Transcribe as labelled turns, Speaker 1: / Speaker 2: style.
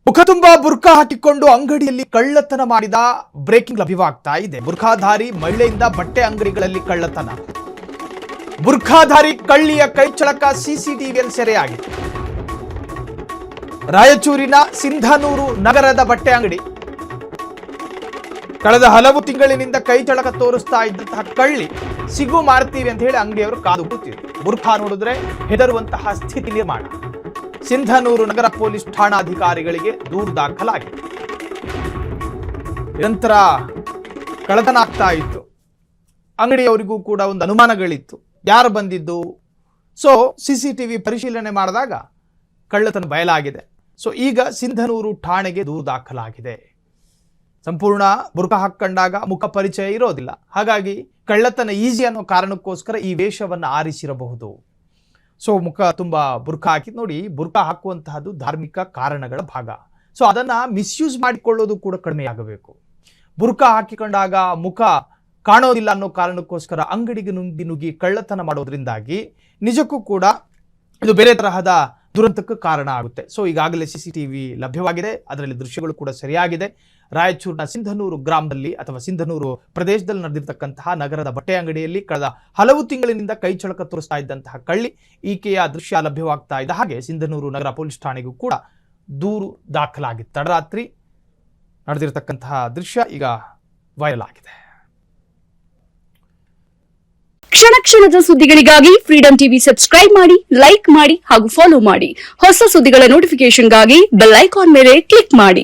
Speaker 1: ಮುಖ ತುಂಬಾ ಬುರ್ಕಾ ಹಾಕಿಕೊಂಡು ಅಂಗಡಿಯಲ್ಲಿ ಕಳ್ಳತನ ಮಾಡಿದ ಬ್ರೇಕಿಂಗ್ ಲಭ್ಯವಾಗ್ತಾ ಇದೆ. ಬುರ್ಖಾಧಾರಿ ಮಹಿಳೆಯಿಂದ ಬಟ್ಟೆ ಅಂಗಡಿಗಳಲ್ಲಿ ಕಳ್ಳತನ. ಬುರ್ಖಾಧಾರಿ ಕಳ್ಳಿಯ ಕೈಚಳಕ ಸಿಸಿಟಿವಿಯಲ್ಲಿ ಸೆರೆಯಾಗಿದೆ. ರಾಯಚೂರಿನ ಸಿಂಧನೂರು ನಗರದ ಬಟ್ಟೆ ಅಂಗಡಿ. ಕಳೆದ ಹಲವು ತಿಂಗಳಿನಿಂದ ಕೈಚಳಕ ತೋರಿಸ್ತಾ ಇದ್ದಂತಹ ಕಳ್ಳಿ ಸಿಗು ಮಾರ್ತೀವಿ ಅಂತ ಹೇಳಿ ಅಂಗಡಿಯವರು ಕಾದು ಕೂತಿದ್ರು. ಬುರ್ಖಾ ನೋಡಿದ್ರೆ ಹೆದರುವಂತಹ ಸ್ಥಿತಿ ನಿರ್ಮಾಣ. ಸಿಂಧನೂರು ನಗರ ಪೊಲೀಸ್ ಠಾಣಾಧಿಕಾರಿಗಳಿಗೆ ದೂರು ದಾಖಲಾಗಿದೆ. ನಿರಂತರ ಕಳ್ಳತನ ಆಗ್ತಾ ಇತ್ತು. ಅಂಗಡಿಯವರಿಗೂ ಕೂಡ ಒಂದು ಅನುಮಾನಗಳಿತ್ತು, ಯಾರು ಬಂದಿದ್ದು. ಸೊ ಸಿಸಿಟಿವಿ ಪರಿಶೀಲನೆ ಮಾಡಿದಾಗ ಕಳ್ಳತನ ಬಯಲಾಗಿದೆ. ಸೊ ಈಗ ಸಿಂಧನೂರು ಠಾಣೆಗೆ ದೂರು ದಾಖಲಾಗಿದೆ. ಸಂಪೂರ್ಣ ಬುರ್ಕಾ ಹಾಕೊಂಡಾಗ ಮುಖ ಪರಿಚಯ ಇರೋದಿಲ್ಲ, ಹಾಗಾಗಿ ಕಳ್ಳತನ ಈಸಿ ಅನ್ನೋ ಕಾರಣಕ್ಕೋಸ್ಕರ ಈ ವೇಷವನ್ನು ಆರಿಸಿರಬಹುದು. ಸೊ ಮುಖ ತುಂಬಾ ಬುರ್ಕಾ ಹಾಕಿ ನೋಡಿ, ಬುರ್ಕಾ ಹಾಕುವಂತಹದ್ದು ಧಾರ್ಮಿಕ ಕಾರಣಗಳ ಭಾಗ. ಸೊ ಅದನ್ನ ಮಿಸ್ಯೂಸ್ ಮಾಡಿಕೊಳ್ಳೋದು ಕೂಡ ಕಡಿಮೆಯಾಗಬೇಕು. ಬುರ್ಕಾ ಹಾಕಿಕೊಂಡಾಗ ಮುಖ ಕಾಣೋದಿಲ್ಲ ಅನ್ನೋ ಕಾರಣಕ್ಕೋಸ್ಕರ ಅಂಗಡಿಗೆ ನುಗ್ಗಿ ಕಳ್ಳತನ ಮಾಡೋದ್ರಿಂದಾಗಿ ನಿಜಕ್ಕೂ ಕೂಡ ಇದು ಬೇರೆ ತರಹದ ದುರಂತಕ್ಕೆ ಕಾರಣ ಆಗುತ್ತೆ. ಸೊ ಈಗಾಗಲೇ ಸಿಸಿಟಿವಿ ಲಭ್ಯವಾಗಿದೆ, ಅದರಲ್ಲಿ ದೃಶ್ಯಗಳು ಕೂಡ ಸರಿಯಾಗಿದೆ. ರಾಯಚೂರಿನ ಸಿಂಧನೂರು ಗ್ರಾಮದಲ್ಲಿ ಅಥವಾ ಸಿಂಧನೂರು ಪ್ರದೇಶದಲ್ಲಿ ನಡೆದಿರ್ತಕ್ಕಂತಹ ನಗರದ ಬಟ್ಟೆ ಅಂಗಡಿಯಲ್ಲಿ ಕಳೆದ ಹಲವು ತಿಂಗಳಿನಿಂದ ಕೈಚಳಕ ತೋರಿಸ್ತಾ ಇದ್ದಂತಹ ಕಳ್ಳಿ, ಈಕೆಯ ದೃಶ್ಯ ಲಭ್ಯವಾಗ್ತಾ ಇದ್ದ ಹಾಗೆ ಸಿಂಧನೂರು ನಗರ ಪೊಲೀಸ್ ಠಾಣೆಗೂ ಕೂಡ ದೂರು ದಾಖಲಾಗಿತ್ತು. ತಡರಾತ್ರಿ ನಡೆದಿರತಕ್ಕಂತಹ ದೃಶ್ಯ ಈಗ ವೈರಲ್ ಆಗಿದೆ.
Speaker 2: ಕ್ಷಣ ಕ್ಷಣದ ಸುದ್ದಿಗಳಿಗಾಗಿ ಫ್ರೀಡಂ ಟಿವಿ ಸಬ್ಸ್ಕ್ರೈಬ್ ಮಾಡಿ, ಲೈಕ್ ಮಾಡಿ ಹಾಗೂ ಫಾಲೋ ಮಾಡಿ. ಹೊಸ ಸುದ್ದಿಗಳ ನೋಟಿಫಿಕೇಶನ್ಗಾಗಿ ಬೆಲ್ ಐಕಾನ್ ಮೇಲೆ ಕ್ಲಿಕ್ ಮಾಡಿ.